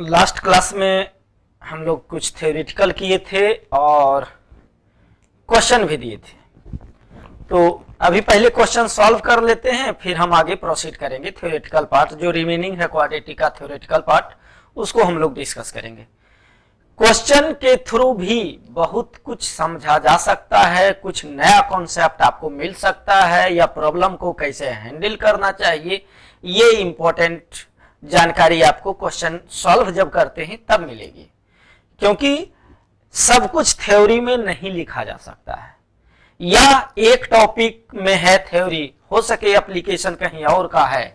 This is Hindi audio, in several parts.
लास्ट क्लास में हम लोग कुछ थ्योरेटिकल किए थे और क्वेश्चन भी दिए थे। तो अभी पहले क्वेश्चन सॉल्व कर लेते हैं, फिर हम आगे प्रोसीड करेंगे। थ्योरेटिकल पार्ट जो रिमेनिंग है क्वाड्रेटिक का थ्योरेटिकल पार्ट, उसको हम लोग डिस्कस करेंगे। क्वेश्चन के थ्रू भी बहुत कुछ समझा जा सकता है, कुछ नया कॉन्सेप्ट आपको मिल सकता है, या प्रॉब्लम को कैसे हैंडल करना चाहिए, ये इंपॉर्टेंट जानकारी आपको क्वेश्चन सॉल्व जब करते हैं तब मिलेगी। क्योंकि सब कुछ थ्योरी में नहीं लिखा जा सकता है, या एक टॉपिक में है थ्योरी, हो सके एप्लीकेशन कहीं और का है,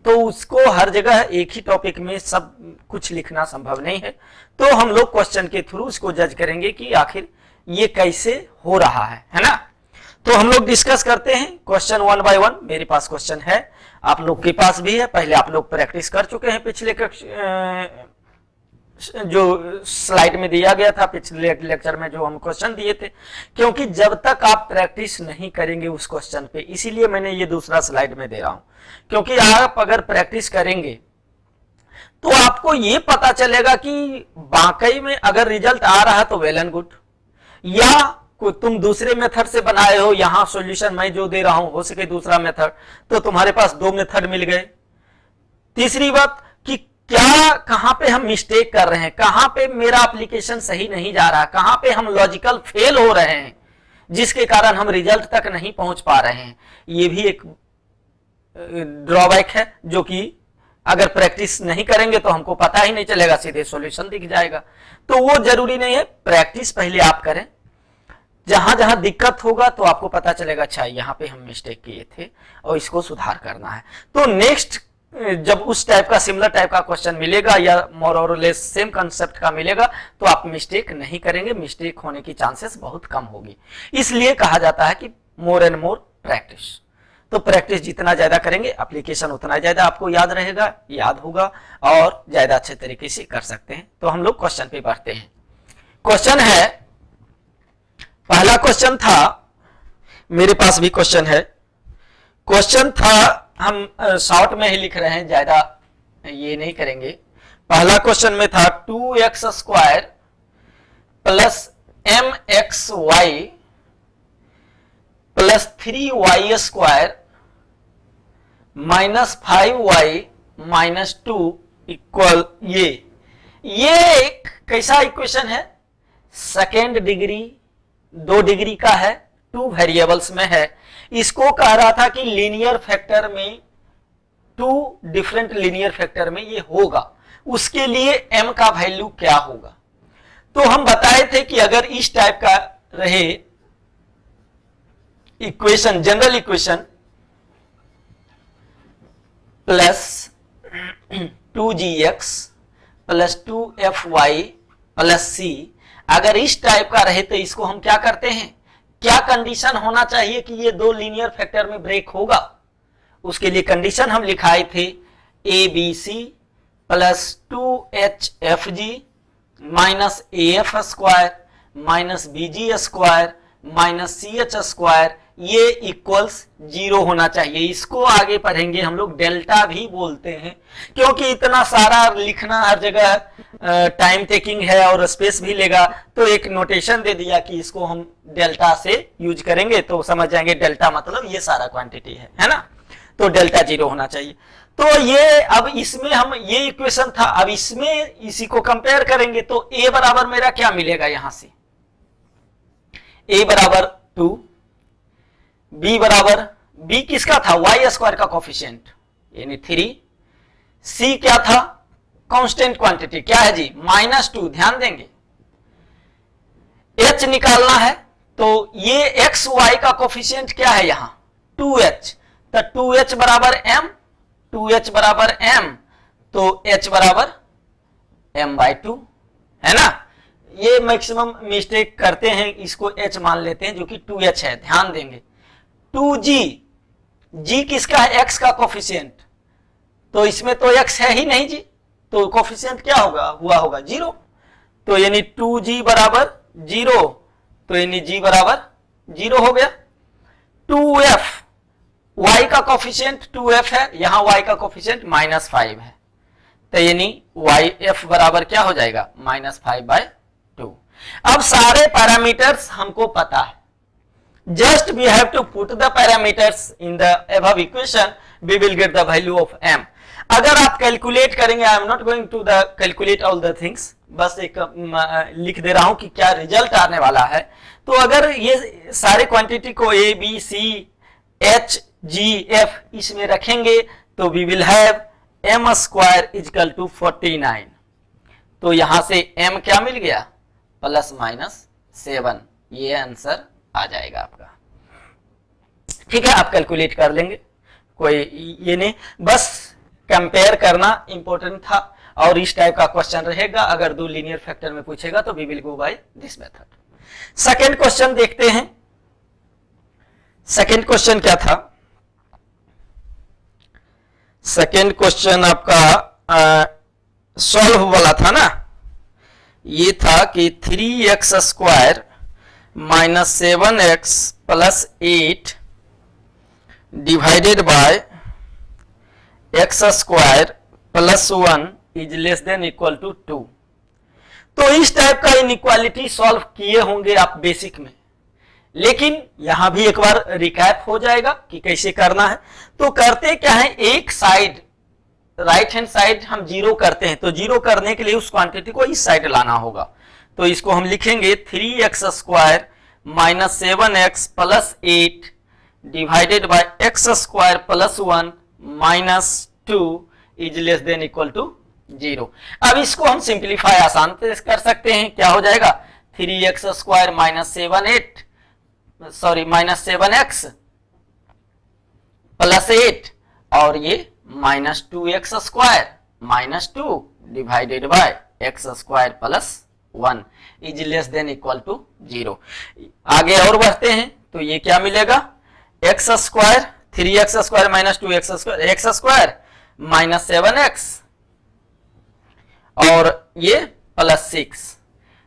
तो उसको हर जगह एक ही टॉपिक में सब कुछ लिखना संभव नहीं है। तो हम लोग क्वेश्चन के थ्रू उसको जज करेंगे कि आखिर ये कैसे हो रहा है ना। तो हम लोग डिस्कस करते हैं क्वेश्चन वन बाय वन। मेरे पास क्वेश्चन है, आप लोग के पास भी है, पहले आप लोग प्रैक्टिस कर चुके हैं। पिछले जो स्लाइड में दिया गया था, पिछले लेक्चर में जो हम क्वेश्चन दिए थे, क्योंकि जब तक आप प्रैक्टिस नहीं करेंगे उस क्वेश्चन पे, इसीलिए मैंने ये दूसरा स्लाइड में दे रहा हूं। क्योंकि आप अगर प्रैक्टिस करेंगे तो आपको ये पता चलेगा कि वाकई में अगर रिजल्ट आ रहा तो वेल एंड गुड, या तुम दूसरे मेथड से बनाए हो, यहां सॉल्यूशन मैं जो दे रहा हूं हो सके दूसरा मेथड, तो तुम्हारे पास दो मेथड मिल गए। तीसरी बात कि क्या कहां पे हम मिस्टेक कर रहे हैं, कहां पे मेरा एप्लीकेशन सही नहीं जा रहा, कहां पे हम लॉजिकल फेल हो रहे हैं, जिसके कारण हम रिजल्ट तक नहीं पहुंच पा रहे हैं। ये भी एक ड्रॉबैक है, जो कि अगर प्रैक्टिस नहीं करेंगे तो हमको पता ही नहीं चलेगा, सीधे सॉल्यूशन दिख जाएगा। तो वो जरूरी नहीं है, प्रैक्टिस पहले आप करें। जहां जहां दिक्कत होगा तो आपको पता चलेगा, अच्छा यहां पे हम मिस्टेक किए थे और इसको सुधार करना है। तो नेक्स्ट जब उस टाइप का सिमिलर टाइप का क्वेश्चन मिलेगा, या मोर और लेस सेम कंसेप्ट का मिलेगा, तो आप मिस्टेक नहीं करेंगे, मिस्टेक होने की चांसेस बहुत कम होगी। इसलिए कहा जाता है कि मोर एंड मोर प्रैक्टिस। तो प्रैक्टिस जितना ज्यादा करेंगे, एप्लीकेशन उतना ज्यादा आपको याद रहेगा, याद होगा, और ज्यादा अच्छे तरीके से कर सकते हैं। तो हम लोग क्वेश्चन पे बढ़ते हैं। क्वेश्चन है, पहला क्वेश्चन था, मेरे पास भी क्वेश्चन है। क्वेश्चन था, हम शॉर्ट में ही लिख रहे हैं, ज्यादा ये नहीं करेंगे। पहला क्वेश्चन में था 2x square plus mxy plus 3y square minus 5y minus 2 equal ये एक कैसा इक्वेशन है? सेकेंड डिग्री, 2 डिग्री का है, 2 वेरिएबल्स में है। इसको कह रहा था कि लीनियर फैक्टर में, 2 डिफरेंट लीनियर फैक्टर में ये होगा, उसके लिए m का वैल्यू क्या होगा। तो हम बताए थे कि अगर इस टाइप का रहे equation, general equation plus 2gx plus 2fy plus c, अगर इस टाइप का रहे तो इसको हम क्या करते हैं, क्या कंडीशन होना चाहिए कि ये 2 लीनियर फैक्टर में ब्रेक होगा। उसके लिए कंडीशन हम लिखाए थे abc plus 2hfg minus af square minus bg square minus ch square, ये इक्वल्स 0 होना चाहिए। इसको आगे पढ़ेंगे हम लोग, डेल्टा भी बोलते हैं, क्योंकि इतना सारा लिखना हर जगह टाइम टेकिंग है और स्पेस भी लेगा। तो एक नोटेशन दे दिया कि इसको हम डेल्टा से यूज करेंगे, तो समझ जाएंगे डेल्टा मतलब ये सारा क्वांटिटी है ना। तो डेल्टा 0 होना चाहिए। तो ये अब इसमें हम, ये इक्वेशन था, अब इसमें इसी को कंपेयर करेंगे तो a बराबर मेरा क्या मिलेगा, यहां से a बराबर 2, b बराबर, b किसका था, y स्क्वायर का कोफिशिएंट यानी 3, c क्या था, कांस्टेंट क्वांटिटी क्या है जी, -2। ध्यान देंगे h निकालना है, तो ये x y का कोफिशिएंट क्या है यहां 2h, तो 2h बराबर m, 2h बराबर m, तो h बराबर m/2 है ना। ये मैक्सिमम मिस्टेक करते हैं, इसको h मान लेते हैं जो कि 2h है। ध्यान देंगे 2g, g किसका है, x का कोफिशिएंट, तो इसमें तो x है ही नहीं जी, तो कोफिशिएंट क्या होगा, हुआ होगा 0, तो यानी 2g बराबर 0, तो यानी g बराबर 0 हो गया। 2f, y का कोफिशिएंट 2f है, यहां y का कोफिशिएंट -5 है, तो यानी YF बराबर क्या हो जाएगा -5/2। अब सारे पैरामीटर्स हमको पता है, just we have to put the parameters in the above equation, we will get the value of m। अगर आप कैलकुलेट करेंगे, I am not going to the calculate all the things, बस एक लिख दे रहा हूं कि क्या रिजल्ट आने वाला है। तो अगर ये सारे क्वांटिटी को A B C H G F इसमें रखेंगे तो we will have m square is equal to 49। तो यहां से m क्या मिल गया ±7, ये आंसर आ जाएगा आपका। ठीक है, आप कैलकुलेट कर लेंगे, कोई ये नहीं, बस कंपेयर करना इंपॉर्टेंट था। और इस टाइप का क्वेश्चन रहेगा, अगर दो लीनियर फैक्टर में पूछेगा तो we will go by this method. Second question देखते हैं। सेकंड क्वेश्चन क्या था? सेकंड क्वेश्चन आपका सॉल्व वाला था ना, ये था कि 3x square minus 7x plus 8 divided by x square plus 1 is less than equal to 2। तो इस टाइप का इनइक्वालिटी सॉल्व किए होंगे आप बेसिक में, लेकिन यहां भी एक बार रिकैप हो जाएगा कि कैसे करना है। तो करते क्या है, एक साइड राइट हैंड साइड हम जीरो करते हैं, तो जीरो करने के लिए उस क्वांटिटी को इस साइड लाना होगा। तो इसको हम लिखेंगे 3x square minus 7x plus 8 divided by x square plus 1 minus 2 is less than equal to 0। अब इसको हम सिंप्लीफाई आसान से कर सकते हैं, क्या हो जाएगा 3x square minus 7x plus 8 और ये minus 2x square minus 2 divided by x square plus 1 is less than equal to 0। आगे और बढ़ते हैं तो ये क्या मिलेगा, x square 3x square minus 2x square, x square minus 7x और ये plus 6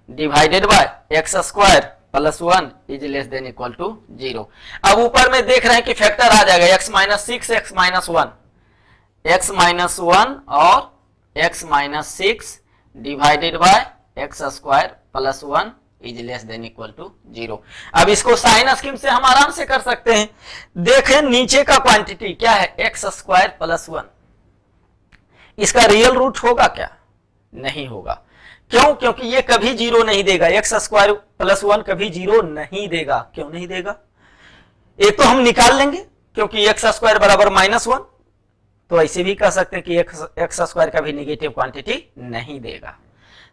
divided by x square plus 1 is less than equal to 0। अब ऊपर में देख रहे हैं कि फैक्टर आ जाएगा x minus 6 x minus 1, x minus 1 और x minus 6 divided by x square plus 1 is less than equal to 0। अब इसको साइन स्कीम से हम आराम से कर सकते हैं। देखें नीचे का क्वांटिटी क्या है, x स्क्वायर प्लस 1, इसका रियल रूट होगा क्या? नहीं होगा। क्यों? क्योंकि ये कभी 0 नहीं देगा, x स्क्वायर प्लस 1 कभी 0 नहीं देगा। क्यों नहीं देगा? एक तो हम निकाल लेंगे क्योंकि x स्क्वायर बराबर -1, तो ऐसे भी कह सकते हैं कि x स्क्वायर कभी नेगेटिव क्वांटिटी नहीं देगा।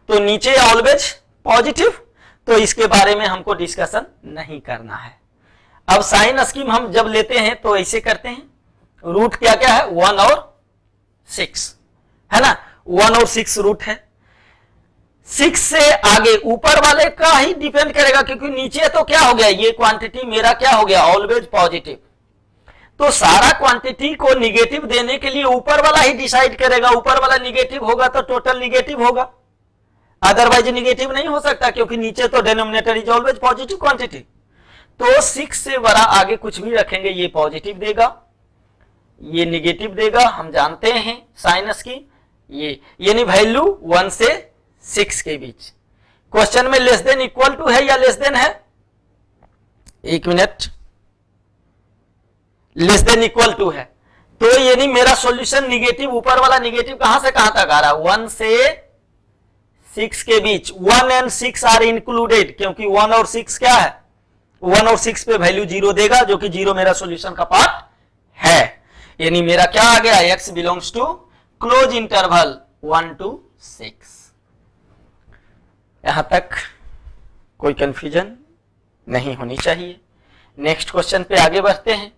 तो नीचे ऑलवेज पॉजिटिव, तो इसके बारे में हमको डिस्कशन नहीं करना है। अब साइन स्कीम हम जब लेते हैं तो ऐसे करते हैं, रूट क्या क्या है 1 और 6 है ना, 1 और 6 रूट है। 6 से आगे ऊपर वाले का ही डिपेंड करेगा, क्योंकि नीचे तो क्या हो गया, ये क्वांटिटी मेरा क्या हो गया ऑलवेज पॉजिटिव। तो सारा क्वांटिटी को निगेटिव देने के लिए ऊपर वाला ही डिसाइड करेगा। ऊपर वाला निगेटिव होगा तो टोटल निगेटिव होगा, अदरवाइज निगेटिव नहीं हो सकता, क्योंकि नीचे तो denominator is always positive quantity. तो 6 से बड़ा आगे कुछ भी रखेंगे ये पॉजिटिव देगा, ये निगेटिव देगा, हम जानते हैं साइनस की। ये यानी वैल्यू 1 से 6 के बीच। क्वेश्चन में लेस देन इक्वल टू है या लेस देन है, एक minute, less than equal to है। तो यानी मेरा सॉल्यूशन निगेटिव, ऊपर वाला निगेटिव कहां से कहां तक आ रहा है 1 से 6 के बीच। 1 एंड 6 आर इंक्लूडेड, क्योंकि 1 और 6 क्या है, 1 और 6 पे वैल्यू 0 देगा, जो कि 0 मेरा सॉल्यूशन का पार्ट है। यानी मेरा क्या आ गया, x belongs to close interval 1 to 6। यहां तक कोई कंफ्यूजन नहीं होनी चाहिए। नेक्स्ट क्वेश्चन पे आगे बढ़ते हैं।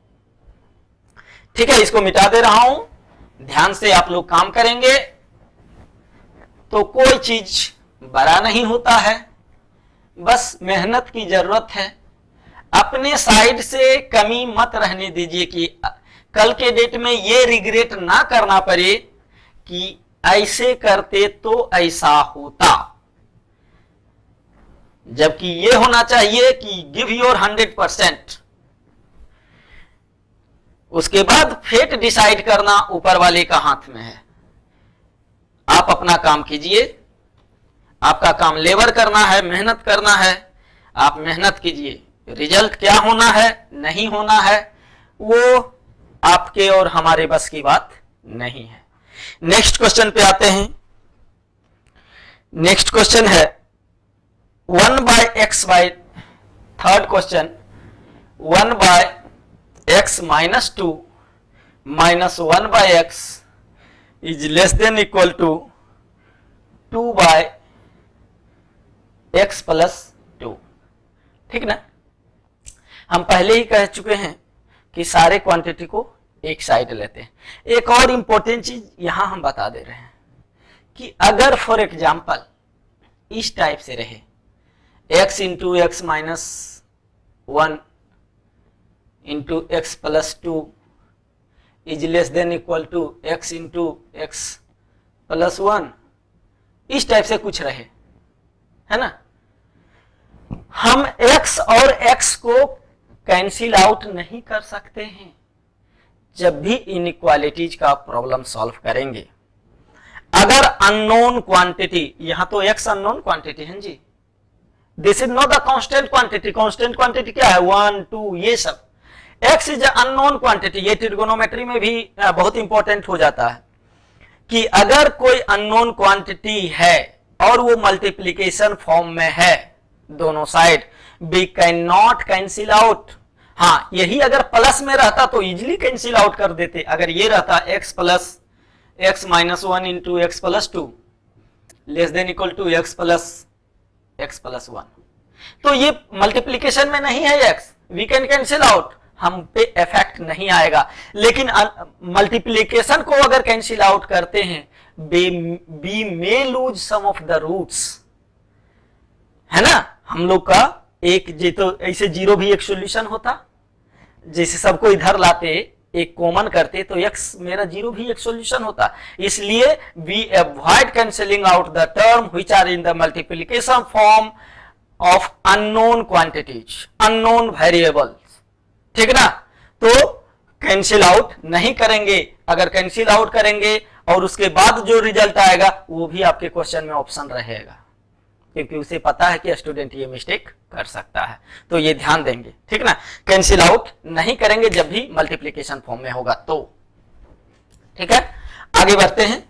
ठीक है, इसको मिटा दे रहा हूं, ध्यान से आप लोग काम करेंगे तो कोई चीज बड़ा नहीं होता है, बस मेहनत की जरूरत है। अपने साइड से कमी मत रहने दीजिए कि कल के डेट में ये रिग्रेट ना करना पड़े कि ऐसे करते तो ऐसा होता, जबकि ये होना चाहिए कि गिव योर 100%। उसके बाद फेट डिसाइड करना ऊपर वाले का हाथ में है। आप अपना काम कीजिए, आपका काम लेबर करना है, मेहनत करना है, आप मेहनत कीजिए। रिजल्ट क्या होना है नहीं होना है वो आपके और हमारे बस की बात नहीं है। नेक्स्ट क्वेश्चन पे आते हैं। नेक्स्ट क्वेश्चन है 1/x by, third question, 1/x minus 2 minus 1/x is less than equal to 2/x plus 2। ठीक ना, हम पहले ही कह चुके हैं कि सारे क्वांटिटी को एक साइड लेते हैं। एक और इंपॉर्टेंट चीज यहां हम बता दे रहे हैं कि अगर फॉर एग्जाम्पल इस टाइप से रहे x into x minus 1 into x plus 2 is less than equal to x into x plus 1, इस टाइप से कुछ रहे, है ना, हम x और x को कैंसिल आउट नहीं कर सकते हैं जब भी इनइक्वालिटीज का प्रॉब्लम सॉल्व करेंगे। अगर अननोन क्वांटिटी, यहां तो x अननोन क्वांटिटी है जी, this is not the constant quantity. Constant quantity क्या है 1 2 ये सब, x इज अननोन क्वांटिटी। ये ट्रिगोनोमेट्री में भी बहुत इंपॉर्टेंट हो जाता है कि अगर कोई अननोन क्वांटिटी है और वो मल्टीप्लीकेशन फॉर्म में है दोनों side, we can not cancel out. हाँ, यही अगर प्लस में रहता तो इजिली कैंसिल आउट कर देते। अगर ये रहता x plus x minus 1 into x plus 2 less than equal to x plus 1, तो ये मल्टीप्लीकेशन में नहीं है x, we can cancel out, हम पे इफेक्ट नहीं आएगा। लेकिन मल्टीप्लीकेशन को अगर कैंसिल आउट करते हैं we may lose some of the roots, है ना। हम लोग का एक जे तो ऐसे जीरो भी एक सॉल्यूशन होता, जैसे सबको इधर लाते एक कॉमन करते तो x मेरा जीरो भी एक सॉल्यूशन होता। इसलिए we avoid cancelling out the term which are in the multiplication form of unknown quantities, unknown variables. ठीक ना, तो कैंसिल आउट नहीं करेंगे। अगर कैंसिल आउट करेंगे और उसके बाद जो रिजल्ट आएगा वो भी आपके क्वेश्चन में ऑप्शन रहेगा, क्योंकि उसे पता है कि स्टूडेंट ये मिस्टेक कर सकता है, तो ये ध्यान देंगे। ठीक ना, कैंसिल आउट नहीं करेंगे जब भी मल्टीप्लिकेशन फॉर्म में होगा तो। ठीक है, आगे बढ़ते हैं।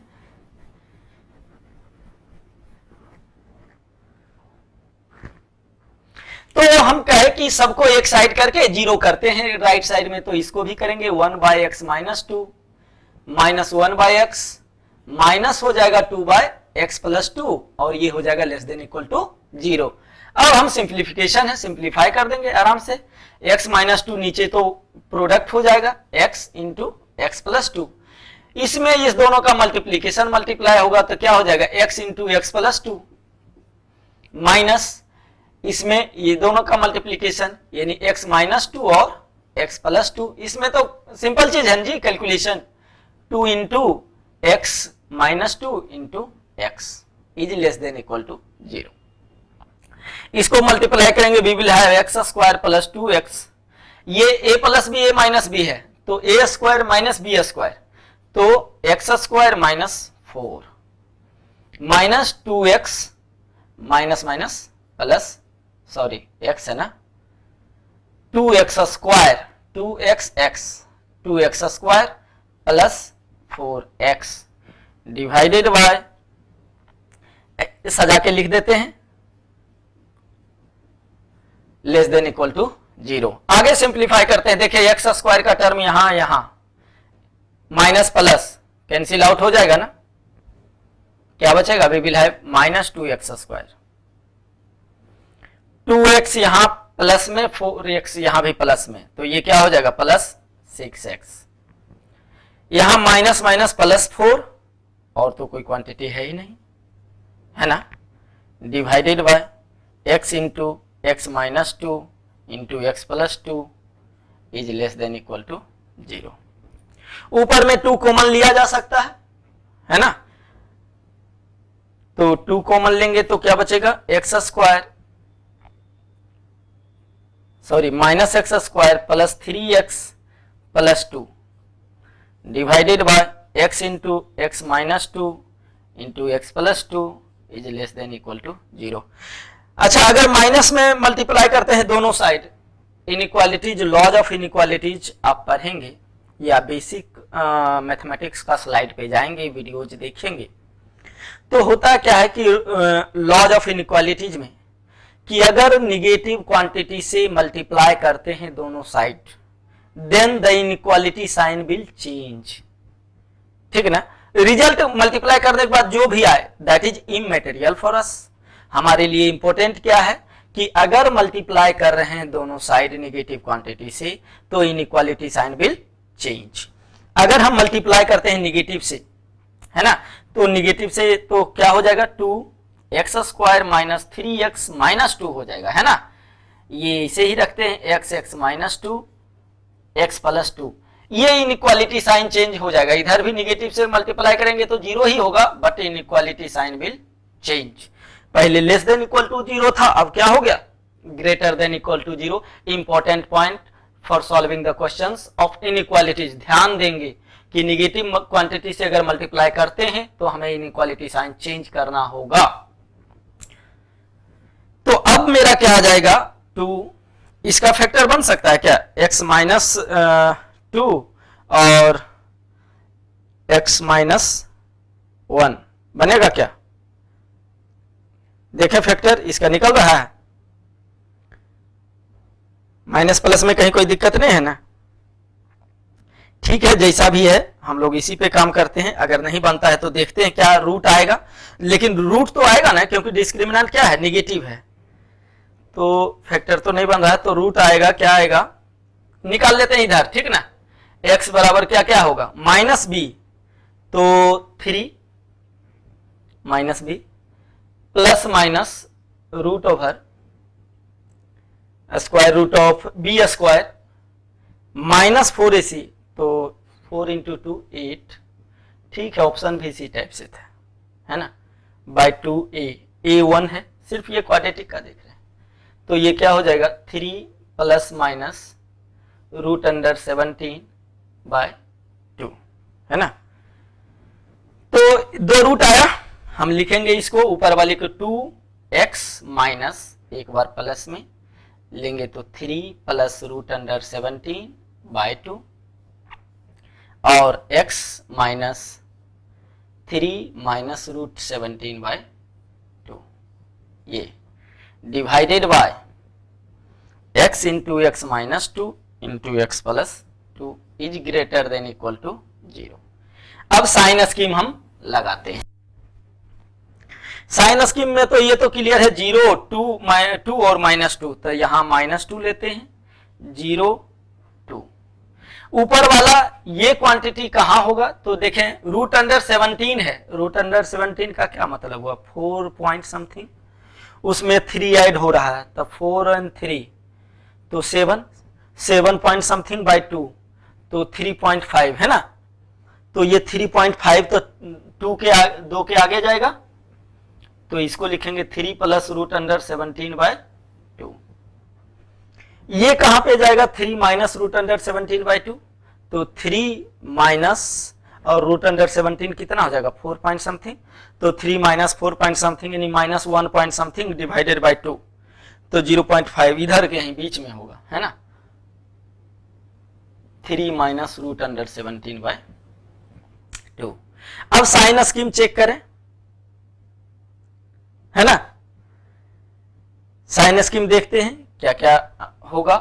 तो हम कहे कि सबको एक साइड करके जीरो करते हैं राइट साइड में, तो इसको भी करेंगे 1/x minus 2 minus 1/x minus हो जाएगा 2/x प्लस 2 और ये हो जाएगा लेस देन इक्वल टू 0। अब हम सिंप्लीफिकेशन है, सिंप्लीफाई कर देंगे आराम से। x माइनस 2 नीचे तो प्रोडक्ट हो जाएगा x इंटू एक्स प्लस 2, इसमें इस दोनों का मल्टीप्लीकेशन मल्टीप्लाई होगा तो क्या हो जाएगा x into x plus 2 minus इसमें ये दोनों का मल्टीप्लीकेशन यानी x माइनस 2 और x प्लस 2। इसमें तो सिंपल चीज है जी, calculation 2 into x minus 2 into x is less than equal to 0। इसको मल्टीप्लाई करेंगे we will have x square plus 2x, ये a plus b a minus b है तो a square minus b square, तो x square minus 4 minus 2x minus minus plus, sorry x है ना, 2x square 2x square plus 4x divided by, सजा के लिख देते हैं, लेस देन इक्वल टू 0। आगे सिंप्लीफाई करते हैं। देखिए एक्स स्क्वायर का टर्म यहां माइनस प्लस कैंसिल आउट हो जाएगा ना, क्या बचेगा, we will have minus 2x square, 2x यहां प्लस में 4x यहां भी प्लस में, तो ये क्या हो जाएगा प्लस 6x, यहां माइनस माइनस प्लस 4 और तो कोई क्वांटिटी है ही नहीं, है ना, divided by x into x minus 2 into x plus 2 is less than equal to 0। ऊपर में 2 कॉमन लिया जा सकता है ना, तो 2 कॉमन लेंगे तो क्या बचेगा x square, sorry minus x square plus 3x plus 2 divided by x into x minus 2 into x plus two is less than equal to 0। अच्छा, अगर माइनस में मल्टीप्लाई करते हैं दोनों side, inequalities, laws of inequalities आप पढ़ेंगे या बेसिक मैथमेटिक्स का स्लाइड पे जाएंगे, वीडियोज देखेंगे, तो होता क्या है कि लॉज ऑफ इनइक्वालिटीज में कि अगर निगेटिव क्वांटिटी से मल्टीप्लाई करते हैं दोनों side, then the inequality sign will change. ठीक है ना, रिजल्ट मल्टीप्लाई करने के बाद जो भी आए दैट इज इमैटेरियल फॉर अस। हमारे लिए इंपॉर्टेंट क्या है कि अगर मल्टीप्लाई कर रहे हैं दोनों साइड निगेटिव क्वांटिटी से तो इनइक्वालिटी साइन विल चेंज। अगर हम मल्टीप्लाई करते हैं निगेटिव से, है ना, तो निगेटिव से तो क्या हो जाएगा, 2x² माइनस 3x माइनस 2 हो जाएगा, है ना। ये इसे ही रखते हैं, x माइनस 2 x प्लस 2। ये इनइक्वालिटी साइन चेंज हो जाएगा, इधर भी निगेटिव से मल्टीप्लाई करेंगे तो 0 ही होगा, but inequality sign will change. पहले लेस देन इक्वल टू 0 था, अब क्या हो गया, greater than equal to 0। Important point for solving the questions of inequalities, ध्यान देंगे कि निगेटिव क्वांटिटी से अगर मल्टीप्लाई करते हैं तो हमें इनइक्वालिटी साइन चेंज करना होगा। तो अब मेरा क्या आ जाएगा, 2, इसका फैक्टर बन सकता है क्या, x माइनस 2 और x माइनस 1 बनेगा क्या, देखें फैक्टर इसका निकल रहा है, माइनस प्लस में कहीं कोई दिक्कत नहीं है ना। ठीक है, जैसा भी है हम लोग इसी पे काम करते हैं, अगर नहीं बनता है तो देखते हैं क्या रूट आएगा, लेकिन रूट तो आएगा ना, क्योंकि डिस्क्रिमिनेंट क्या है, नेगेटिव है, तो फैक्टर तो नहीं बन रहा है, तो रूट आएगा, क्या आएगा निकाल लेते हैं इधर। ठीक ना, x बराबर क्या क्या होगा, माइनस बी, तो 3 minus b plus minus root over square root of b square minus 4ac, तो 4 इंटू 2 8। ठीक है, ऑप्शन भी इसी टाइप से था, है ना, बाय 2a, a1 है, सिर्फ ये क्वाड्रेटिक का देख रहे हैं, तो ये क्या हो जाएगा 3 plus minus root under 17 by 2, है ना। तो 2 रूट आया, हम लिखेंगे इसको ऊपर वाले को 2x माइनस, एक बार प्लस में लेंगे तो 3 प्लस रूट अंडर 17 बाय 2 और x minus 3 minus root 17 by 2, ये divided by x into x minus 2 into x plus 2 is greater than equal to 0। अब साइन स्कीम हम लगाते हैं। साइन स्कीम में तो ये तो क्लियर है, 0 2 और माइनस 2, तो यहां माइनस 2 लेते हैं, 0 2। ऊपर वाला ये क्वांटिटी कहां होगा, तो देखें रूट अंडर 17 है, रूट अंडर 17 का क्या मतलब हुआ, 4 पॉइंट समथिंग, उसमें 3 ऐड हो रहा है, तो 4 और 3 तो 7 पॉइंट समथिंग बाय 2, तो 3.5 है ना, तो ये 3.5 तो 2 के आगे जाएगा, तो इसको लिखेंगे 3 प्लस रूट अंडर 17 बाय 2। ये कहां पे जाएगा, 3 माइनस रूट अंडर 17 बाय 2, तो 3 माइनस और रूट अंडर 17 कितना हो जाएगा 4 पॉइंट समथिंग, तो 3 माइनस 4 पॉइंट समथिंग यानी minus 1 point something divided by 2, तो 0.5 इधर के ही बीच में होगा, है ना। 3 माइनस रूट अंडर 17 बाय 2। अब साइन स्कीम चेक करें, है ना, साइन स्कीम देखते हैं क्या क्या होगा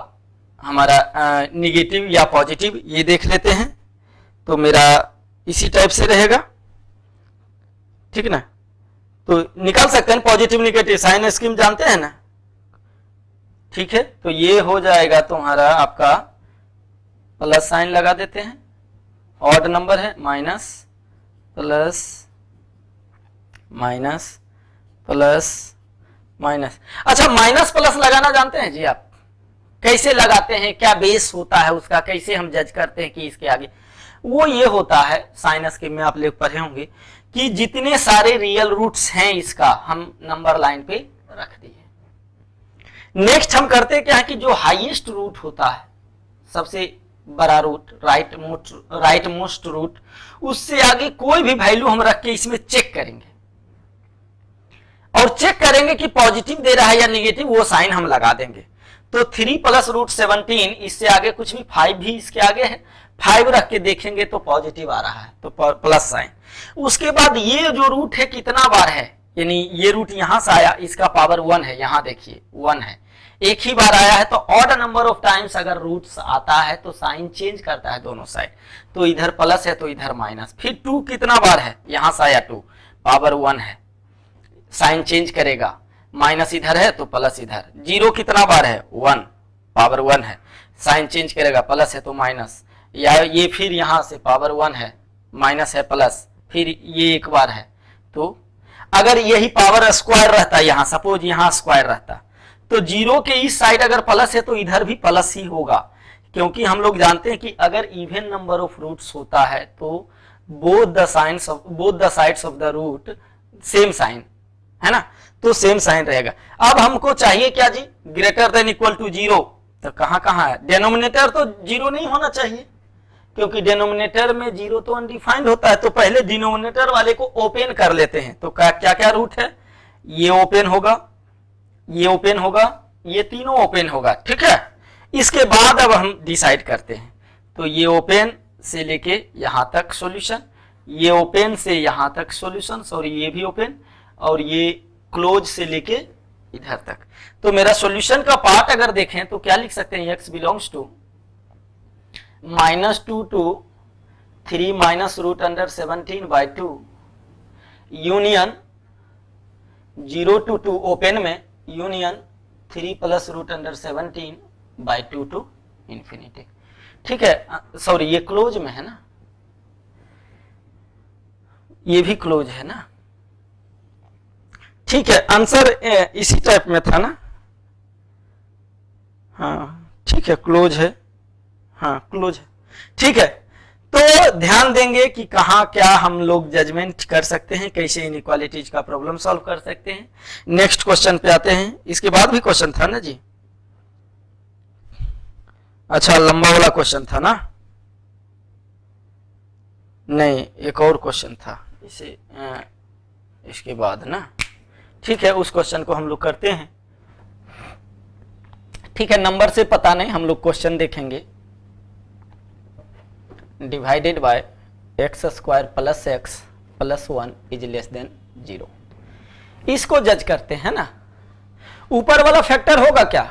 हमारा, निगेटिव या पॉजिटिव ये देख लेते हैं, तो मेरा इसी टाइप से रहेगा। ठीक ना, तो निकाल सकते हैं पॉजिटिव निगेटिव, साइन स्कीम जानते हैं ना। ठीक है, तो ये हो जाएगा तुम्हारा आपका, प्लस साइन लगा देते हैं, ऑड नंबर है, minus plus minus plus minus. अच्छा, माइनस प्लस लगाना जानते हैं जी आप, कैसे लगाते हैं, क्या बेस होता है उसका, कैसे हम जज करते हैं कि इसके आगे, वो ये होता है साइन स्कीम में आप लोग पढ़े होंगे कि जितने सारे रियल रूट्स हैं इसका हम नंबर लाइन पे रख दिए। नेक्स्ट हम करते क्या है कि जो हाईएस्ट रूट होता है, सबसे बड़ा रूट, राइट मोस्ट रूट, उससे आगे कोई भी वैल्यू हम रख के इसमें चेक करेंगे और चेक करेंगे कि पॉजिटिव दे रहा है या निगेटिव, वो साइन हम लगा देंगे। तो 3 प्लस रूट 17, इससे आगे कुछ भी, 5 भी इसके आगे है, 5 रख के देखेंगे तो पॉजिटिव आ रहा है, तो प्लस साइन। उसके बाद ये जो रूट है कितना बार है, यानी ये रूट यहां से आया, इसका पावर 1 है, यहां देखिए 1 है, एक ही बार आया है। तो ऑड नंबर ऑफ टाइम्स अगर रूट्स आता है तो साइन चेंज करता है दोनों साइड, तो इधर प्लस है तो इधर माइनस। फिर 2 कितना बार है, यहां से आया 2, पावर 1 है, साइन चेंज करेगा, माइनस इधर है तो प्लस इधर। 0 कितना बार है, 1, पावर 1 है, साइन चेंज करेगा, प्लस है तो माइनस। या ये फिर यहां से पावर 1 है, माइनस है प्लस, फिर ये एक बार है। तो अगर यही पावर स्क्वायर रहता, यहां सपोज यहां स्क्वायर रहता, तो 0 के इस साइड अगर प्लस है तो इधर भी प्लस ही होगा, क्योंकि हम लोग जानते हैं कि अगर इवन नंबर ऑफ रूट्स होता है तो both the sides of the root same sign है ना, तो सेम साइन रहेगा। अब हमको चाहिए क्या जी, ग्रेटर देन इक्वल टू 0, तो कहां है, डेनोमिनेटर तो 0 नहीं होना चाहिए, क्योंकि डेनोमिनेटर में 0 तो अनडिफाइंड होता है। तो पहले डिनोमिनेटर वाले को ओपन कर लेते हैं। तो क्या क्या रूट है, ये ओपन होगा, ये ओपन होगा, ये तीनों ओपन होगा, ठीक है। इसके बाद अब हम डिसाइड करते हैं, तो ये ओपन से लेके यहां तक सॉल्यूशन, ये ओपन से यहां तक सॉल्यूशन, सॉरी ये भी ओपन, और ये क्लोज से लेके इधर तक। तो मेरा सॉल्यूशन का पार्ट अगर देखें तो क्या लिख सकते हैं, x belongs to -2 to 3 minus root under 17/2 union 0 to 2 open में, union 3 plus root under 17/2 to infinity, ठीक है। सॉरी ये क्लोज में है ना, ये भी क्लोज है ना, ठीक है। आंसर इसी टाइप में था ना, हाँ ठीक है, क्लोज है, हाँ क्लोज है, ठीक है। तो ध्यान देंगे कि कहाँ क्या हम लोग जजमेंट कर सकते हैं, कैसे इनइक्वालिटीज का प्रॉब्लम सॉल्व कर सकते हैं। नेक्स्ट क्वेश्चन पे आते हैं। इसके बाद भी क्वेश्चन था ना जी, अच्छा लंबा वाला क्वेश्चन था ना, नहीं एक और क्वेश्चन था इसे इसके बाद ना, ठीक है। उस क्वेश्चन को हम लोग करते हैं, ठीक है। नंबर से पता नहीं, हम लोग क्वेश्चन देखेंगे। Divided by x² plus x plus 1 is less than 0, इसको जज करते हैं ना। ऊपर वाला फैक्टर होगा क्या,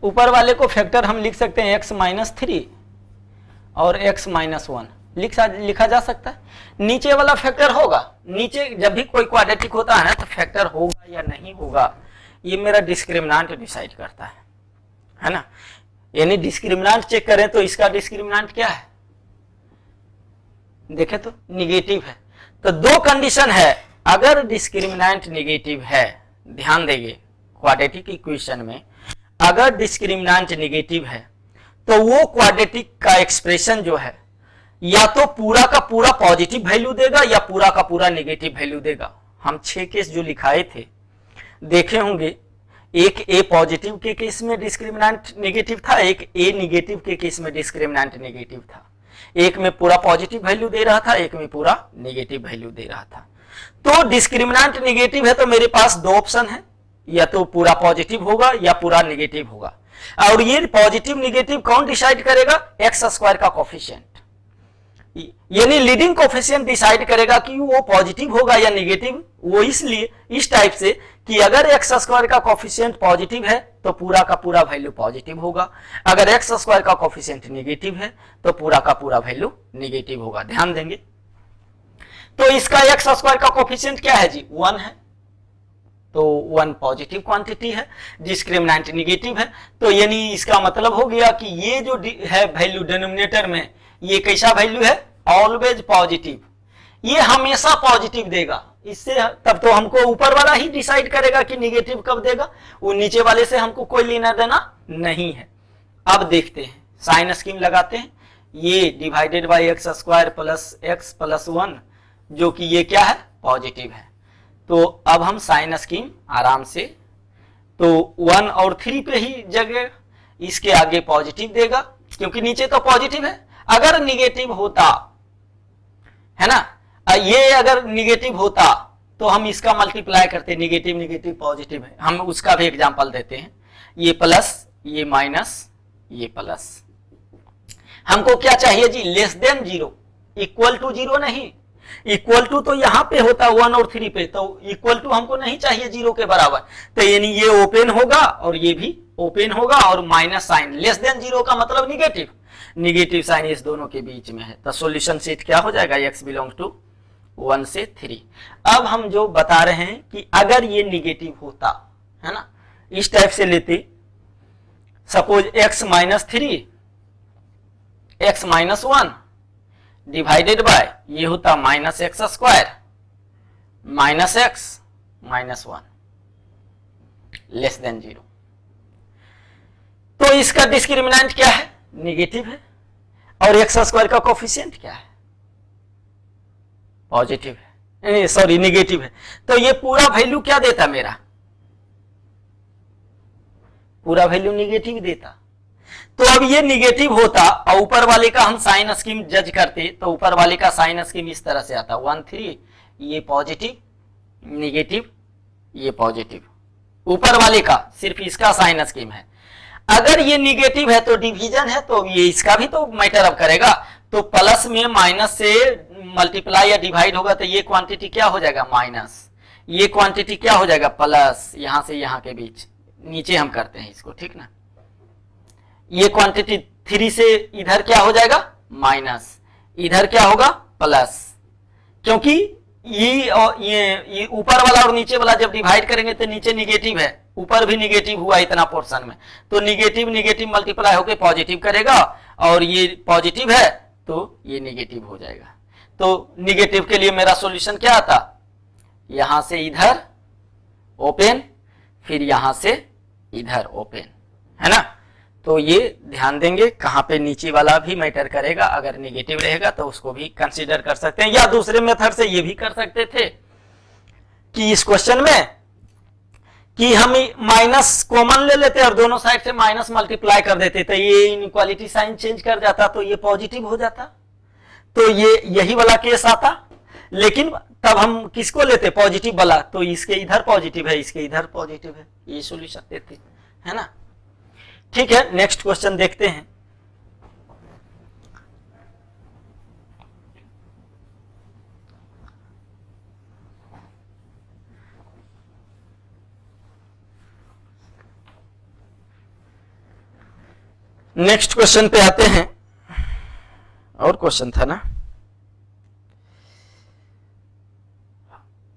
ऊपर वाले को फैक्टर हम लिख सकते हैं x-3 और x-1 लिखा जा सकता है। नीचे वाला फैक्टर होगा, नीचे जब भी कोई क्वाड्रेटिक होता है ना तो फैक्टर होगा या नहीं होगा, ये मेरा डिस्क्रिमिनेंट डिसाइड करता है ना। यानी डिस्क्रिमिनेंट चेक करें तो इसका डिस्क्रिमिनेंट क्या है, देखें तो निगेटिव है। तो दो कंडीशन है, अगर डिस्क्रिमिनेंट निगेटिव है, ध्यान देंगे क्वाड्रेटिक इक्वेशन में अगर डिस्क्रिमिनेंट निगेटिव है तो वो क्वाड्रेटिक का एक्सप्रेशन जो है या तो पूरा का पूरा पॉजिटिव वैल्यू देगा या पूरा का पूरा नेगेटिव वैल्यू देगा। हम 6 केस जो लिखाए थे देखे होंगे, एक ए पॉजिटिव के केस में डिस्क्रिमिनेंट नेगेटिव था, एक ए नेगेटिव के केस में डिस्क्रिमिनेंट नेगेटिव था। एक में पूरा पॉजिटिव वैल्यू दे रहा था, एक में पूरा नेगेटिव वैल्यू दे रहा था। तो डिस्क्रिमिनेंट नेगेटिव है तो मेरे पास दो ऑप्शन है, या तो पूरा पॉजिटिव होगा या पूरा नेगेटिव होगा। और ये पॉजिटिव नेगेटिव कौन डिसाइड करेगा, x² का कोफिशिएंट, यानी लीडिंग कोफिशिएंट डिसाइड करेगा कि वो पॉजिटिव होगा या नेगेटिव। वो इसलिए इस टाइप से कि अगर x² का कोफिशिएंट पॉजिटिव है तो पूरा का पूरा वैल्यू पॉजिटिव होगा, अगर x² का कोफिशिएंट नेगेटिव है तो पूरा का पूरा वैल्यू नेगेटिव होगा। ध्यान देंगे तो इसका x² का कोफिशिएंट क्या है जी, 1 है, तो 1 पॉजिटिव क्वांटिटी है, डिस्क्रिमिनेंट नेगेटिव है। तो यानी इसका मतलब हो गया कि ये जो है वैल्यू डिनोमिनेटर में, ये कैसा वैल्यू है, ऑलवेज पॉजिटिव, ये हमेशा पॉजिटिव देगा। इससे तब तो हमको ऊपर वाला ही डिसाइड करेगा कि नेगेटिव कब देगा, वो नीचे वाले से हमको कोई लेना देना नहीं है। अब देखते हैं, साइन स्कीम लगाते हैं। ये divided bye x² plus x plus 1 जो कि ये क्या है, पॉजिटिव है। तो अब हम साइन स्कीम आराम से, तो 1 और 3 पे ही जगह, इसके आगे पॉजिटिव देगा क्योंकि नीचे तो पॉजिटिव है। अगर निगेटिव होता है ना, ये अगर निगेटिव होता तो हम इसका मल्टीप्लाई करते, निगेटिव निगेटिव पॉजिटिव है, हम उसका भी एग्जांपल देते हैं। ये प्लस, ये माइनस, ये प्लस। हमको क्या चाहिए जी, less than zero, equal to zero नहीं। इक्वल टू तो यहां पे होता 1 और 3 पे, तो इक्वल टू हमको नहीं चाहिए जीरो के बराबर। तो यानी ये ओपन होगा और ये भी ओपन होगा, और minus sign, less than zero का मतलब निगेटिव, निगेटिव साइन इस दोनों के बीच में है। तो सॉल्यूशन सेट क्या हो जाएगा, x बिलोंग टू 1 से 3। अब हम जो बता रहे हैं कि अगर ये निगेटिव होता है ना, इस टाइप से लेते, suppose x minus 3, x minus 1 divided by ये होता minus x square minus x minus 1 less than zero. तो इसका डिस्क्रिमिनेंट क्या है, निगेटिव है, और एक्स स्क्वायर का कोफिशिएंट क्या है, पॉजिटिव है, सॉरी निगेटिव है। तो ये पूरा वैल्यू क्या देता, मेरा पूरा वैल्यू निगेटिव देता। तो अब ये निगेटिव होता और ऊपर वाले का हम साइन स्कीम जज करते, तो ऊपर वाले का साइन स्कीम इस तरह से आता 1 3, ये पॉजिटिव निगेटिव ये पॉजिटिव, ऊपर वाले का सिर्फ इसका साइन स्कीम है। अगर ये निगेटिव है तो डिवीजन है, तो ये इसका भी तो मैटर अब करेगा। तो प्लस में माइनस से मल्टीप्लाई या डिवाइड होगा, तो ये क्वांटिटी क्या हो जाएगा माइनस, ये क्वांटिटी क्या हो जाएगा प्लस, यहां से यहां के बीच नीचे हम करते हैं इसको, ठीक ना। ये क्वांटिटी 3 से इधर क्या हो जाएगा माइनस, इधर क्या होगा प्लस, क्योंकि ये ऊपर वाला और नीचे वाला जब डिवाइड करेंगे तो नीचे निगेटिव है, ऊपर भी निगेटिव हुआ इतना पोर्शन में, तो निगेटिव निगेटिव मल्टीप्लाई होकर पॉजिटिव करेगा, और ये पॉजिटिव है तो ये निगेटिव हो जाएगा। तो निगेटिव के लिए मेरा सॉल्यूशन क्या आता, यहां से इधर ओपन, फिर यहां से इधर ओपन, है ना। तो ये ध्यान देंगे कहां पे नीचे वाला भी मैटर करेगा, अगर निगेटिव रहेगा तो उसको भी कंसीडर कर सकते हैं, या दूसरे मेथड से ये भी कर सकते थे कि इस क्वेश्चन में कि हम माइनस कॉमन ले लेते और दोनों साइड से माइनस मल्टीप्लाई कर देते, तो ये इनइक्वालिटी साइन चेंज कर जाता, तो ये पॉजिटिव हो जाता, तो ये यही वाला केस आता। लेकिन तब हम किसको लेते, पॉजिटिव वाला, तो इसके इधर पॉजिटिव है, इसके इधर पॉजिटिव है, ये सॉल्यूशन देते, है ना। ठीक है, नेक्स्ट क्वेश्चन देखते हैं। नेक्स्ट क्वेश्चन पे आते हैं, और क्वेश्चन था ना,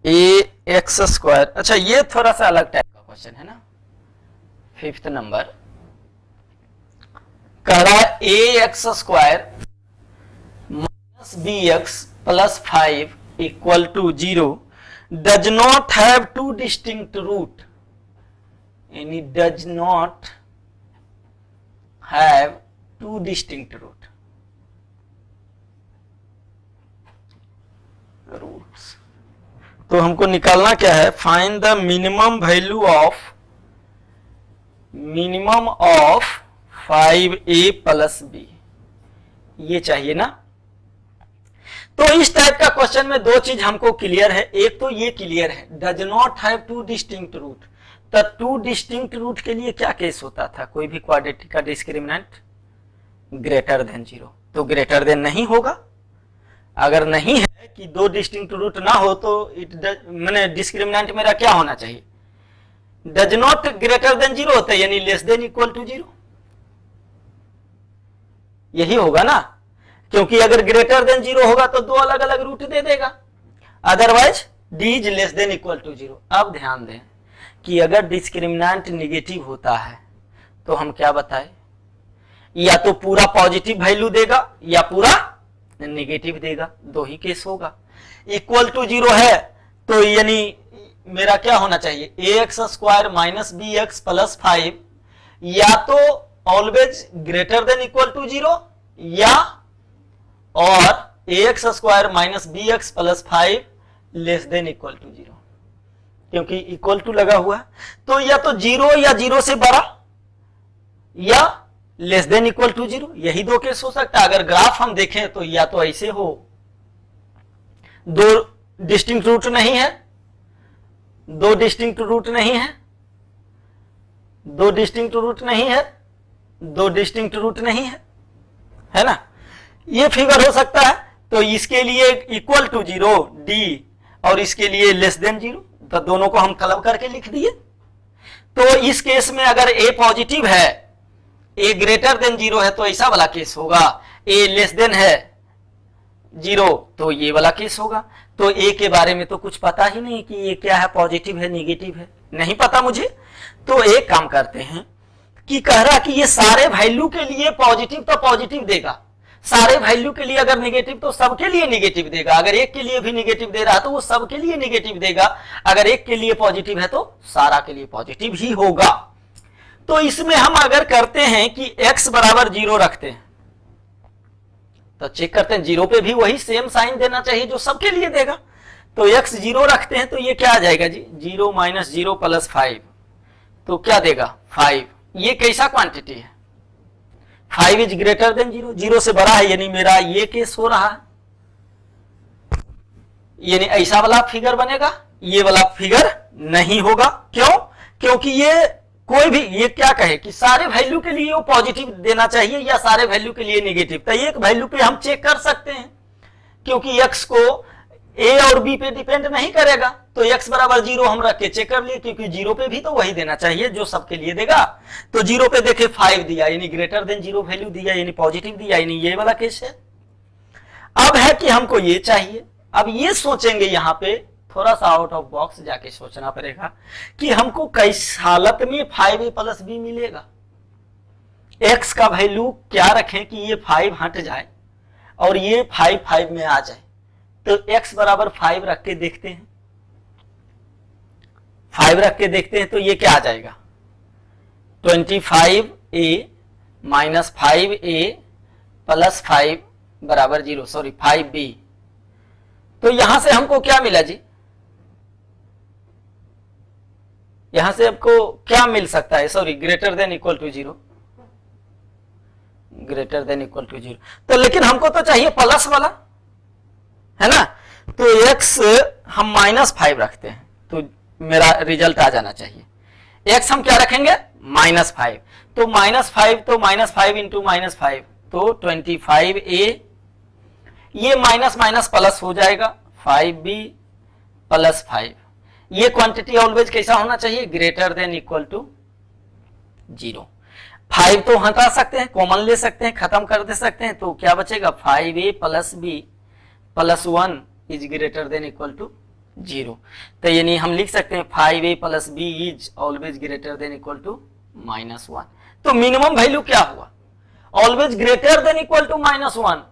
ए एक्स स्क्वायर, अच्छा ये थोड़ा सा अलग टाइप का क्वेश्चन है ना। 5th नंबर कह रहा है a x square minus b x plus 5 equal to 0 does not have two distinct root, यानी does not have two distinct root, roots. तो हमको निकालना क्या है, find the minimum value of 5a plus b, ये चाहिए ना। तो इस टाइप का क्वेश्चन में दो चीज हमको क्लियर है, एक तो ये क्लियर है does not have two distinct root, तो टू डिस्टिंक्ट रूट के लिए क्या केस होता था, कोई भी क्वाड्रेटिक का डिस्क्रिमिनेंट ग्रेटर देन 0, तो ग्रेटर देन नहीं होगा। अगर नहीं है कि दो डिस्टिंक्ट रूट ना हो तो मैंने डिस्क्रिमिनेंट मेरा क्या होना चाहिए, डज नॉट ग्रेटर देन 0 होता है, यानी लेस देन इक्वल टू 0, यही होगा ना। क्योंकि अगर ग्रेटर देन 0 होगा तो दो अलग अलग रूट दे देगा, otherwise D is less than equal to 0। अब ध्यान दें कि अगर डिस्क्रिमिनेंट निगेटिव होता है तो हम क्या बताएं, या तो पूरा पॉजिटिव वैल्यू देगा या पूरा नेगेटिव देगा, दो ही केस होगा। इक्वल टू 0 है तो यानी मेरा क्या होना चाहिए, a x square minus b x plus 5 या तो always greater than equal to 0 या और a x square minus b x plus 5 less than equal to 0, क्योंकि इक्वल टू लगा हुआ है। तो या तो 0 या 0 से बड़ा या लेस देन इक्वल टू 0, यही दो केस हो सकता है। अगर ग्राफ हम देखें तो या तो ऐसे हो, दो डिस्टिंक्ट रूट नहीं है, दो डिस्टिंक्ट रूट नहीं है, दो डिस्टिंक्ट रूट नहीं है, दो डिस्टिंक्ट रूट नहीं है ना, ये फिगर हो सकता है। तो इसके लिए इक्वल टू 0 डी और इसके लिए लेस देन 0, तो दोनों को हम क्लब करके लिख दिए। तो इस केस में अगर ए पॉजिटिव है, ए ग्रेटर देन 0 है तो ऐसा वाला केस होगा, ए लेस देन है 0 तो ये वाला केस होगा। तो ए के बारे में तो कुछ पता ही नहीं कि ये क्या है, पॉजिटिव है निगेटिव है, नहीं पता मुझे। तो एक काम करते हैं कि कह रहा कि ये सारे वैल्यू के लिए पॉजिटिव तो पॉजिटिव देगा, सारे वैल्यू के लिए अगर निगेटिव तो सबके लिए निगेटिव देगा, अगर एक के लिए भी निगेटिव दे रहा है तो वो सबके लिए निगेटिव देगा, अगर एक के लिए पॉजिटिव है तो सारा के लिए पॉजिटिव ही होगा। तो इसमें हम अगर करते हैं कि x बराबर 0 रखते हैं तो चेक करते हैं 0 पे भी वही सेम साइन देना चाहिए जो सबके लिए देगा। तो x 0 रखते हैं तो ये क्या आ जाएगा जी, 0 माइनस 0 प्लस 5, तो क्या देगा 5। ये कैसा क्वांटिटी है, 5 इज ग्रेटर देन 0, 0 से बड़ा है, यानी मेरा ये केस हो रहा है, यानी ऐसा वाला फिगर बनेगा, ये वाला फिगर नहीं होगा। क्यों? क्योंकि ये कोई भी ये क्या कहे कि सारे वैल्यू के लिए वो पॉजिटिव देना चाहिए या सारे वैल्यू के लिए निगेटिव, तो एक वैल्यू पे हम चेक कर सकते हैं क्योंकि x को a और b पे डिपेंड नहीं करेगा। तो x बराबर 0 हम रख के चेक कर लिए क्योंकि 0 पे भी तो वही देना चाहिए जो सबके लिए देगा। तो 0 पे देखे 5 दिया यानी ग्रेटर देन 0 वैल्यू दिया यानी पॉजिटिव दिया, यानी ये वाला केस है। अब है कि हमको ये चाहिए, अब ये सोचेंगे यहां पे थोड़ा सा आउट ऑफ बॉक्स जाके सोचना पड़ेगा कि हमको किस हालत में 5a प्लस b मिलेगा। x का वैल्यू क्या रखें कि ये 5 हट जाए और ये 5 में आ जाए। तो x बराबर 5 रख के देखते हैं, 5 रख के देखते हैं तो ये क्या आ जाएगा 25a माइनस 5a प्लस 5 बराबर 0, सॉरी 5b। तो यहां से हमको क्या मिला जी, यहां से आपको क्या मिल सकता है, sorry greater than equal to 0, greater than equal to 0। तो लेकिन हमको तो चाहिए प्लस वाला, है ना। तो x हम -5 रखते हैं तो मेरा रिजल्ट आ जाना चाहिए। x हम क्या रखेंगे -5, तो -5 तो -5 इंटू -5 तो 25a, ये माइनस माइनस प्लस हो जाएगा 5b प्लस 5। ये क्वांटिटी ऑलवेज कैसा होना चाहिए, ग्रेटर देन इक्वल टू 0। 5 तो हटा सकते हैं, कॉमन ले सकते हैं, खत्म कर दे सकते हैं, तो क्या बचेगा 5a plus b plus 1 is greater than equal to 0। तो यानी हम लिख सकते हैं 5a plus b is always greater than equal to -1। तो मिनिमम वैल्यू क्या हुआ, always greater than equal to -1,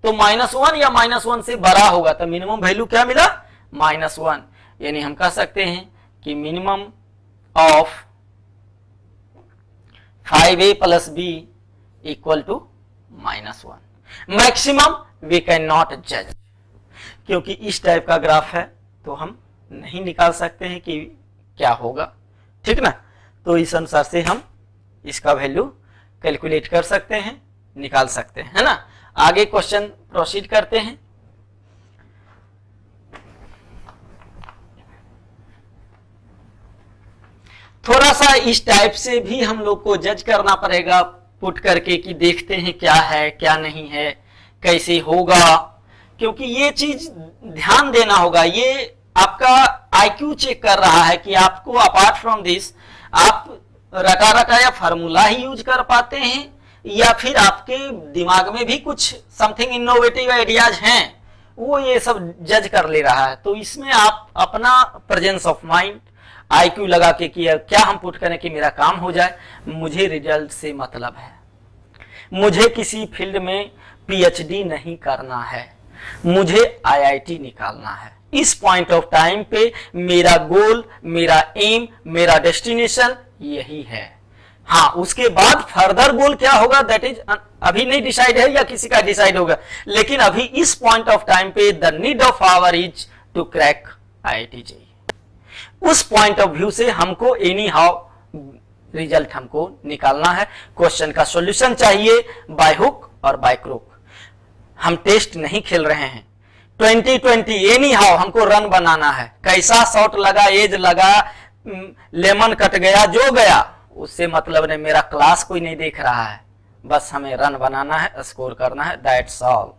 तो -1 या -1 से बड़ा होगा, तो मिनिमम वैल्यू क्या मिला -1। यानी हम कह सकते हैं कि minimum of 5a plus b equal to -1। Maximum we can not जज, क्योंकि इस टाइप का ग्राफ है तो हम नहीं निकाल सकते हैं कि क्या होगा, ठीक ना। तो इस अनुसार से हम इसका वैल्यू कैलकुलेट कर सकते हैं, निकाल सकते हैं, है ना। आगे क्वेश्चन प्रोसीड करते हैं। थोड़ा सा इस टाइप से भी हम लोग को जज करना पड़ेगा पुट करके कि देखते हैं क्या है क्या नहीं है, कैसे होगा, क्योंकि ये चीज ध्यान देना होगा। ये आपका आईक्यू चेक कर रहा है कि आपको अपार्ट फ्रॉम दिस आप रटा रटाया फार्मूला ही यूज कर पाते हैं या फिर आपके दिमाग में भी कुछ समथिंग इनोवेटिव आइडियाज हैं, वो ये सब जज कर ले रहा है। तो इसमें आप अपना प्रेजेंस ऑफ माइंड आईक्यू लगा के किया क्या हम पुट करें कि मेरा काम हो जाए। मुझे रिजल्ट से मतलब है, मुझे किसी फील्ड में पीएचडी नहीं करना है, मुझे आईआईटी निकालना है। इस पॉइंट ऑफ टाइम पे मेरा गोल, मेरा एम, मेरा डेस्टिनेशन यही है। हाँ, उसके बाद फर्दर गोल क्या होगा दैट इज अभी नहीं डिसाइड है या किसी का डिसाइड होगा, लेकिन अभी इस पॉइंट ऑफ टाइम पे the need of hour is to crack IIT JEE. उस पॉइंट ऑफ व्यू से हमको एनी हाउ रिजल्ट हमको निकालना है। क्वेश्चन का सॉल्यूशन चाहिए बाय हुक और बाय क्रुक। हम टेस्ट नहीं खेल रहे हैं। 2020 एनी हाउ हमको रन बनाना है। कैसा शॉट लगा, एज लगा, लेमन कट गया, जो गया उससे मतलब नहीं, मेरा क्लास कोई नहीं देख रहा है, बस हमें रन बनाना है, स्कोर करना है, दैट्स ऑल।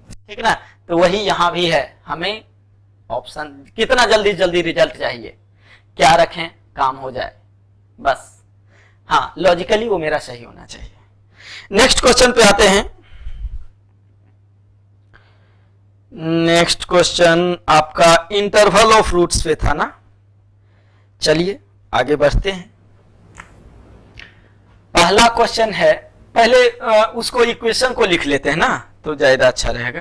ठीक ना। तो वही यहां भी है, हमें ऑप्शन कितना जल्दी जल्दी रिजल्ट चाहिए, क्या रखें काम हो जाए बस। हाँ, लॉजिकली वो मेरा सही होना चाहिए। नेक्स्ट क्वेश्चन पे आते हैं। नेक्स्ट क्वेश्चन आपका इंटरवल ऑफ रूट्स पे था ना। चलिए आगे बढ़ते हैं। पहला क्वेश्चन है, पहले उसको इक्वेशन को लिख लेते हैं ना, तो ज्यादा अच्छा रहेगा।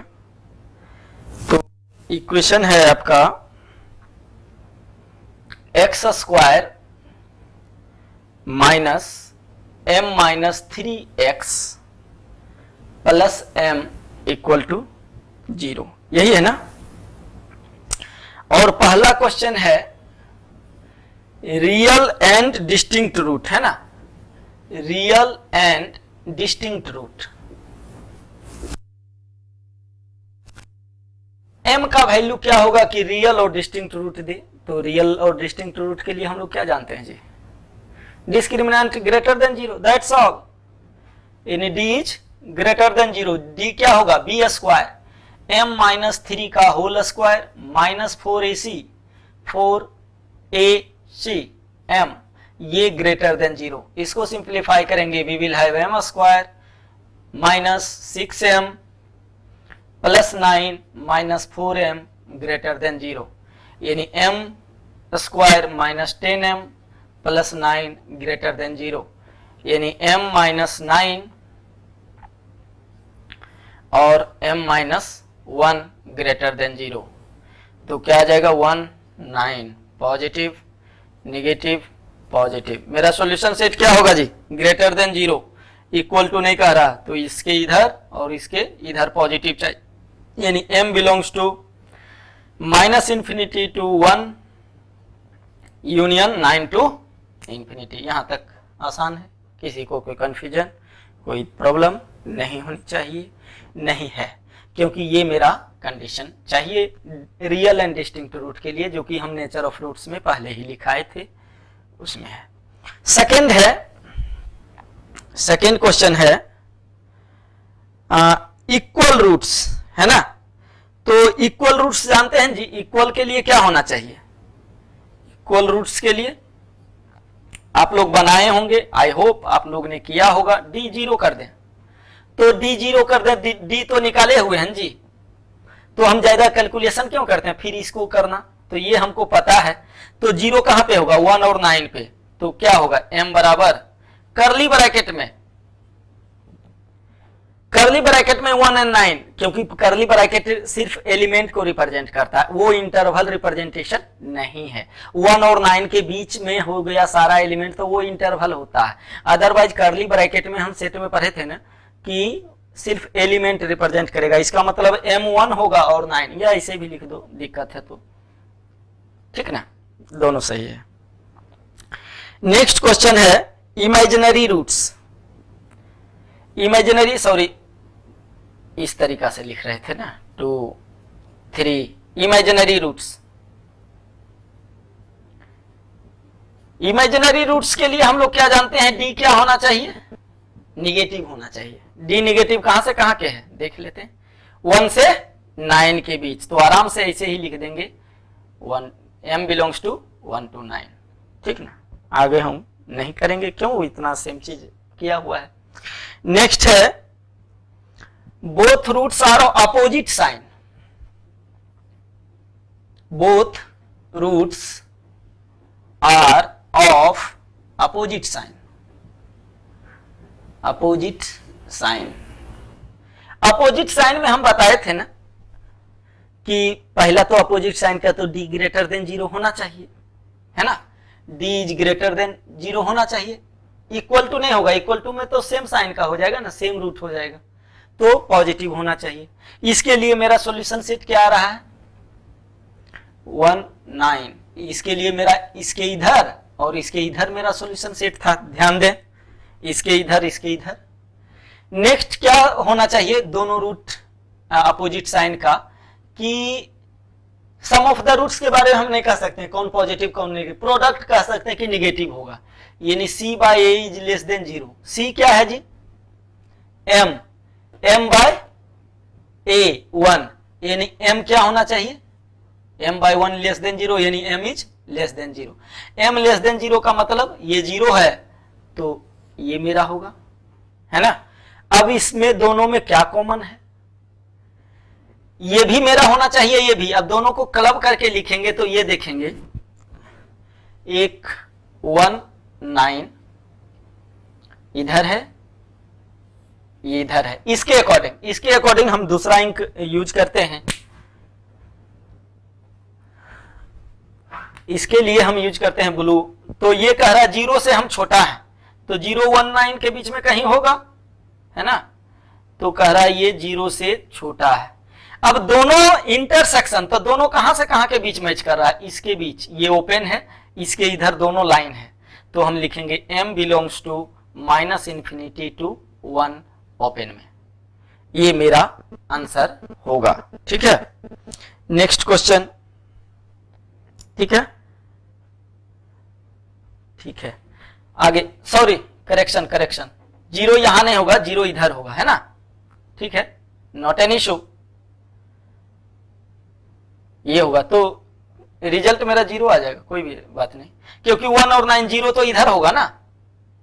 तो इक्वेशन है आपका x square minus m minus 3x plus m equal to 0, यही है ना। और पहला क्वेश्चन है रियल एंड डिस्टिंक्ट रूट, है ना, real and distinct root. m का वैल्यू क्या होगा कि रियल और डिस्टिंक्ट रूट दे। तो रियल और डिस्टिंक्ट रूट के लिए हम लोग क्या जानते हैं जी, discriminant greater than 0, that's all. यानी d is greater than 0, d क्या होगा बी स्क्वायर m माइनस 3 का whole square minus 4ac m, ये ग्रेटर देन 0। इसको सिंप्लीफाई करेंगे, we will have m square minus 6m plus 9 minus 4m greater than 0, यानी m square minus 10m plus 9 greater than 0, यानी m माइनस 9 और m माइनस 1 ग्रेटर देन 0। तो क्या आ जाएगा 1 9 पॉजिटिव निगेटिव पॉजिटिव। मेरा सॉल्यूशन सेट क्या होगा जी, ग्रेटर देन 0, इक्वल टू नहीं कह रहा, तो इसके इधर और इसके इधर पॉजिटिव चाहिए, यानी m belongs to minus infinity to 1 union 9 to infinity. यहां तक आसान है, किसी को कोई कंफ्यूजन कोई प्रॉब्लम नहीं होनी चाहिए, नहीं है, क्योंकि ये मेरा कंडीशन चाहिए रियल एंड डिस्टिंक्ट रूट के लिए, जो कि हम नेचर ऑफ रूट्स में पहले ही लिखाए थे, उसमें है। सेकंड है, सेकंड क्वेश्चन है इक्वल रूट्स, है ना। तो इक्वल रूट्स जानते हैं जी, इक्वल के लिए क्या होना चाहिए, इक्वल रूट्स के लिए आप लोग बनाए होंगे, आई होप आप लोग ने किया होगा। d 0 कर दें, तो d 0 कर दें, d तो निकाले हुए हैं जी, तो हम ज्यादा कैलकुलेशन क्यों करते हैं फिर इसको करना, तो ये हमको पता है। तो 0 कहां पे होगा 1 और 9 पे, तो क्या होगा m बराबर करली ब्रैकेट में, करली ब्रैकेट में 1 और 9, क्योंकि करली ब्रैकेट सिर्फ एलिमेंट को रिप्रेजेंट करता है, वो इंटरवल रिप्रेजेंटेशन नहीं है। 1 और 9 के बीच में हो गया सारा एलिमेंट, तो वो इंटरवल होता है। अदरवाइज करली ब्रैकेट में हम सेट में पढ़े थे ना कि सिर्फ एलिमेंट रिप्रेजेंट करेगा, इसका मतलब m1 होगा और 9, या ऐसे भी लिख दो, दिक्कत है तो, ठीक ना, दोनों सही है। नेक्स्ट क्वेश्चन है इमेजिनरी रूट्स, इमेजिनरी सॉरी इस तरीका से लिख रहे थे ना 2 3 इमेजिनरी रूट्स। इमेजिनरी रूट्स के लिए हम लोग क्या जानते हैं, d क्या होना चाहिए, निगेटिव होना चाहिए। d निगेटिव कहां से कहां के है देख लेते हैं, 1 से 9 के बीच, तो आराम से ऐसे ही लिख देंगे 1 m बिलोंग्स टू 1 to 9, ठीक ना। आगे हम नहीं करेंगे, क्यों, इतना सेम चीज किया हुआ है। नेक्स्ट है both roots are opposite sign, both roots are of opposite sign, opposite sign. Opposite sign में हम बताए थे ना कि पहला तो अपोजिट साइन का तो d ग्रेटर देन 0 होना चाहिए, है ना, d इज ग्रेटर देन 0 होना चाहिए, इक्वल टू नहीं होगा, इक्वल टू में तो सेम साइन का हो जाएगा ना, सेम रूट हो जाएगा, तो पॉजिटिव होना चाहिए। इसके लिए मेरा सॉल्यूशन सेट क्या आ रहा है 1 9, इसके लिए मेरा इसके इधर और इसके इधर मेरा सॉल्यूशन सेट था, ध्यान दें, इसके इधर इसके इधर। नेक्स्ट क्या होना चाहिए दोनों रूट अपोजिट साइन का, कि सम ऑफ द रूट्स के बारे में हम नहीं कह सकते कौन पॉजिटिव कौन नेगेटिव, प्रोडक्ट कह सकते हैं कि निगेटिव होगा, यानी c by a is less than 0। c क्या है जी, m बाय ए 1, यानी m क्या होना चाहिए, m बाय 1 लेस देन 0, यानी m is less than 0। m less than 0 का मतलब ये 0 है तो ये मेरा होगा, है ना। अब इसमें दोनों में क्या कॉमन है, ये भी मेरा होना चाहिए, ये भी। अब दोनों को क्लब करके लिखेंगे तो ये देखेंगे, एक 1 9 इधर है, ये इधर है। इसके अकॉर्डिंग हम दूसरा इंक यूज करते हैं, इसके लिए हम यूज करते हैं ब्लू। तो ये कह रहा है 0 से हम छोटा है, तो 0 1 9 के बीच में कहीं होगा, है ना। तो कह रहा है ये 0 से छोटा है। अब दोनों इंटरसेक्शन, तो दोनों कहां से कहां के बीच मैच कर रहा है, इसके बीच, ये ओपन है, इसके इधर दोनों लाइन है, तो हम लिखेंगे m belongs to -∞ to 1 open में, ये मेरा आंसर होगा। ठीक है, नेक्स्ट क्वेश्चन। ठीक है, ठीक है, आगे, सॉरी, करेक्शन 0 यहां नहीं होगा, 0 इधर होगा, है ना। ठीक है, नॉट एन इशू, ये होगा तो रिजल्ट मेरा 0 आ जाएगा, कोई भी बात नहीं, क्योंकि 1 और 9 0 तो इधर होगा ना,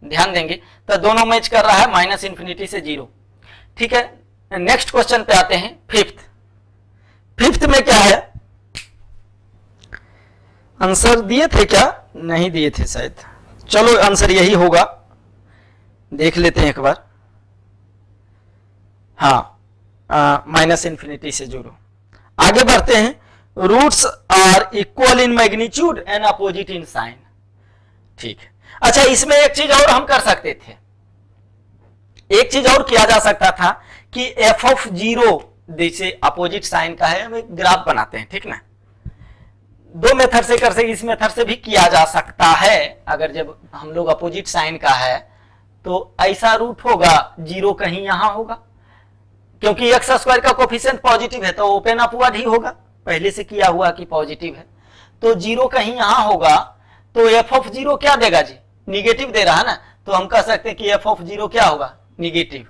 ध्यान देंगे। तो दोनों मैच कर रहा है -∞ से 0। ठीक है, नेक्स्ट क्वेश्चन पे आते हैं, फिफ्थ में क्या है, आंसर दिए थे क्या, नहीं दिए थे शायद, चलो आंसर यही होगा, देख लेते हैं एक बार। हाँ, -∞ से 0। आगे बढ़ते हैं, roots are equal in magnitude and opposite in sign. ठीक है, अच्छा, इसमें एक चीज और हम कर सकते थे, एक चीज और किया जा सकता था कि f ऑफ 0 जैसे अपोजिट साइन का है, हम एक ग्राफ बनाते हैं, ठीक ना। दो मेथड से कर सकते, इस मेथड से भी किया जा सकता है। अगर जब हम लोग अपोजिट साइन का है तो ऐसा रूट होगा, 0 कहीं यहां होगा, क्योंकि एक्स स्क्वायर का कोफिशिएंट पॉजिटिव है तो ओपन अपवर्ड ही होगा, पहले से किया हुआ कि पॉजिटिव है, तो 0 कहीं यहां होगा, तो f ऑफ 0 क्या देगा जी, निगेटिव दे रहा है ना, तो हम कह सकते हैं कि f ऑफ 0 क्या होगा, निगेटिव।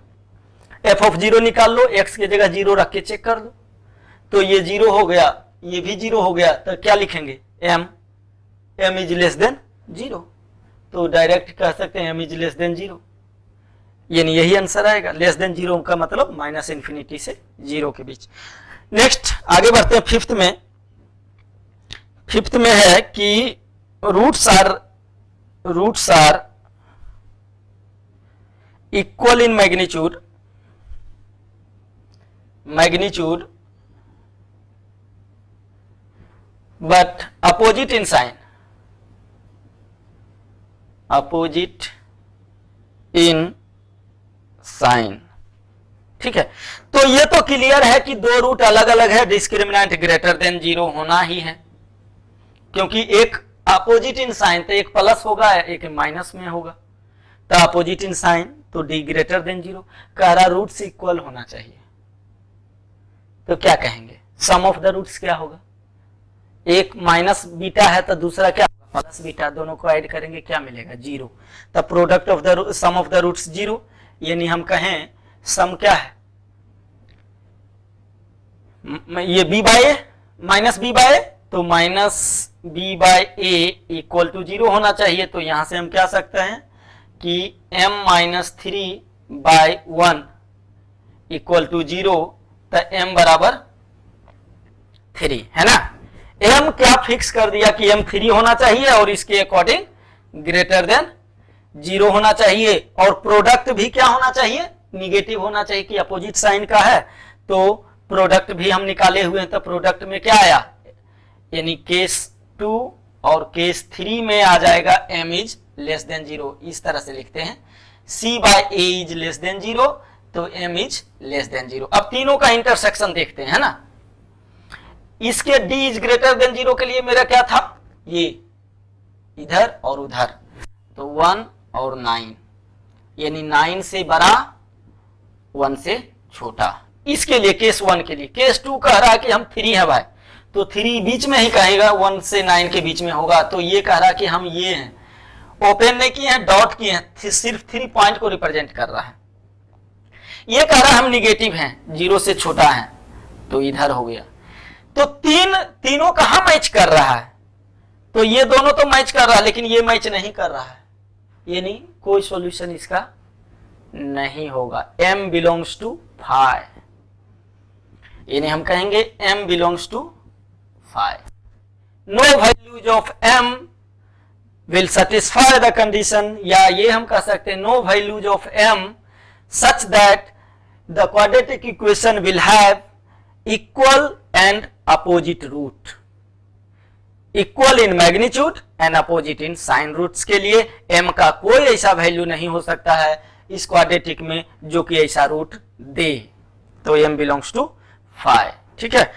f ऑफ 0 निकाल लो, x की जगह 0 रख के चेक कर लो, तो ये 0 हो गया, ये भी 0 हो गया, तो क्या लिखेंगे, m इज लेस देन 0, तो डायरेक्ट कह सकते हैं m इज लेस देन 0, यानी यही आंसर आएगा। लेस देन 0 का मतलब -∞ से 0 के बीच। नेक्स्ट आगे बढ़ते हैं, फिफ्थ में है कि roots are equal in magnitude but opposite in sign, ठीक है। तो ये तो क्लियर है कि दो रूट अलग अलग है, डिस्क्रिमिनेंट ग्रेटर देन 0 होना ही है, क्योंकि एक अपोजिट इन साइन तो एक प्लस होगा, एक माइनस में होगा, तो अपोजिट इन साइन तो डी ग्रेटर देन 0, कह रहा रूट्स इक्वल होना चाहिए, तो क्या कहेंगे, सम ऑफ द रूट्स क्या होगा, एक माइनस बीटा है तो दूसरा क्या प्लस बीटा, दोनों को ऐड करेंगे क्या मिलेगा, 0, तब product of the sum of the roots 0, यानी हम कहें सम क्या है, ये b by a minus b by a, तो -b by a equal to 0 होना चाहिए। तो यहां से हम क्या सकते हैं कि m-3 बाय 1 इक्वल टू 0, तो m बराबर 3, है ना। m क्या फिक्स कर दिया कि m 3 होना चाहिए और इसके अकॉर्डिंग ग्रेटर देन 0 होना चाहिए, और प्रोडक्ट भी क्या होना चाहिए, निगेटिव होना चाहिए, कि अपोजिट साइन का है तो प्रोडक्ट भी हम निकाले हुए हैं, तो प्रोडक्ट में क्या आया, यानी केस 2 और केस 3 में आ जाएगा m इज लेस देन 0, इस तरह से लिखते हैं, c by a is less than 0, तो m इज लेस देन 0। अब तीनों का इंटरसेक्शन देखते हैं, है ना। इसके d इज ग्रेटर देन 0 के लिए मेरा क्या था, ये इधर और उधर, तो 1 और 9, यानी 9 से बड़ा 1 से छोटा। इसके लिए केस 1 के लिए। केस 2 कह रहा है कि हम 3 है भाई, तो 3 बीच में ही कहेगा, 1 से 9 के बीच में होगा, तो ये कह रहा कि हम ये हैं, ओपन नहीं किए हैं, डॉट किए हैं, सिर्फ 3 पॉइंट को रिप्रेजेंट कर रहा है। ये कह रहा है हम निगेटिव हैं, 0 से छोटा है, तो इधर हो गया। तो तीनों कहां मैच कर रहा है, तो ये दोनों तो मैच कर रहा है, लेकिन ये मैच नहीं कर रहा है, यानी कोई सॉल्यूशन इसका नहीं होगा। m बिलोंग्स टू 5, यानी हम कहेंगे m belongs to 5। No values of m will satisfy the condition, या ये हम कह सकते हैं no values of m such that the quadratic equation will have equal and opposite root, equal in magnitude and opposite in sign roots के लिए m का कोई ऐसा वैल्यू नहीं हो सकता है इस क्वाड्रेटिक में जो कि ऐसा रूट दे, तो m बिलोंग्स टू 5। ठीक है।